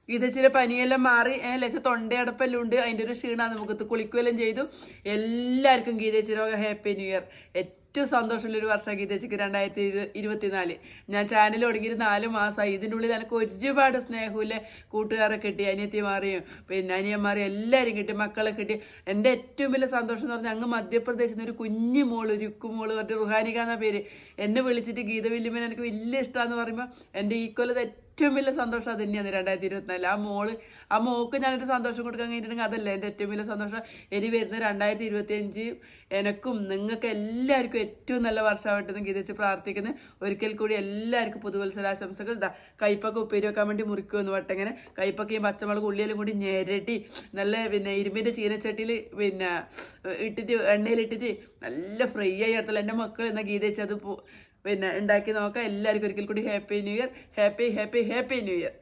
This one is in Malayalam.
ഗീതച്ചിയുടെ പനിയെല്ലാം മാറി ലേശം തൊണ്ടയടപ്പെല്ലാം ഉണ്ട്, അതിൻ്റെ ഒരു ക്ഷീണമാണ് മുഖത്ത്. കുളിക്കുകയെല്ലാം ചെയ്തു. എല്ലാവർക്കും ഗീതച്ചിയുടെ ഹാപ്പി ന്യൂ ഇയർ. ഏറ്റവും സന്തോഷമുള്ളൊരു വർഷം ഗീതച്ചിക്ക് 2024. ഞാൻ ചാനൽ തുടങ്ങിയിട്ട് 4 മാസമായി. ഇതിൻ്റെ ഉള്ളിൽ എനിക്ക് ഒരുപാട് സ്നേഹമില്ല കൂട്ടുകാരെ കിട്ടി, അനിയത്തിമാരെയും പിന്നെ അനിയന്മാരെയും എല്ലാവരും കിട്ടി, മക്കളെ കിട്ടി. എൻ്റെ ഏറ്റവും വലിയ സന്തോഷം എന്ന് പറഞ്ഞാൽ അങ്ങ് മധ്യപ്രദേശിൽ നിന്ന് ഒരു കുഞ്ഞു മോള്, രുക്കുമോള്, മറ്റേ റുഹാനിക എന്ന പേര്, എന്നെ വിളിച്ചിട്ട് ഗീത വല്യമ്മേനെ എനിക്ക് വലിയ ഇഷ്ടമാണെന്ന് പറയുമ്പോൾ എൻ്റെ ഈക്വലത് ഏറ്റവും വലിയ സന്തോഷം അത് തന്നെയാണ് 2024. ആ മോക്ക് ഞാനൊരു സന്തോഷം കൊടുക്കാൻ കഴിഞ്ഞിട്ടുണ്ടെങ്കിൽ അതല്ല എൻ്റെ ഏറ്റവും വലിയ സന്തോഷം. ഇനി വരുന്ന 2025 എനക്കും നിങ്ങൾക്ക് എല്ലാവർക്കും ഏറ്റവും നല്ല വർഷമായിട്ടെന്ന് ഗീതിച്ച് പ്രാർത്ഥിക്കുന്നത്. ഒരിക്കൽ കൂടി എല്ലാവർക്കും പുതുവത്സരാശംസകൾ. കൈപ്പൊക്കെ ഉപ്പേരി വെക്കാൻ വേണ്ടി മുറിക്കുമെന്ന് വട്ടങ്ങനെ കൈപ്പൊക്കെയും പച്ചമുളക് ഉള്ളിയെല്ലാം കൂടി ഞെരട്ടി നല്ല പിന്നെ ഇരുമ്പിൻ്റെ ചീനച്ചട്ടിയിൽ പിന്നെ ഇട്ടിട്ട് എണ്ണയിലിട്ടിട്ട് നല്ല ഫ്രൈ ആയി എടുത്തല്ല എൻ്റെ മക്കൾ എന്നാൽ ഗീതിച്ച് അത് പിന്നെ ഉണ്ടാക്കി നോക്കാം. എല്ലാവർക്കും ഒരിക്കൽ കൂടി happy new year. Happy new year.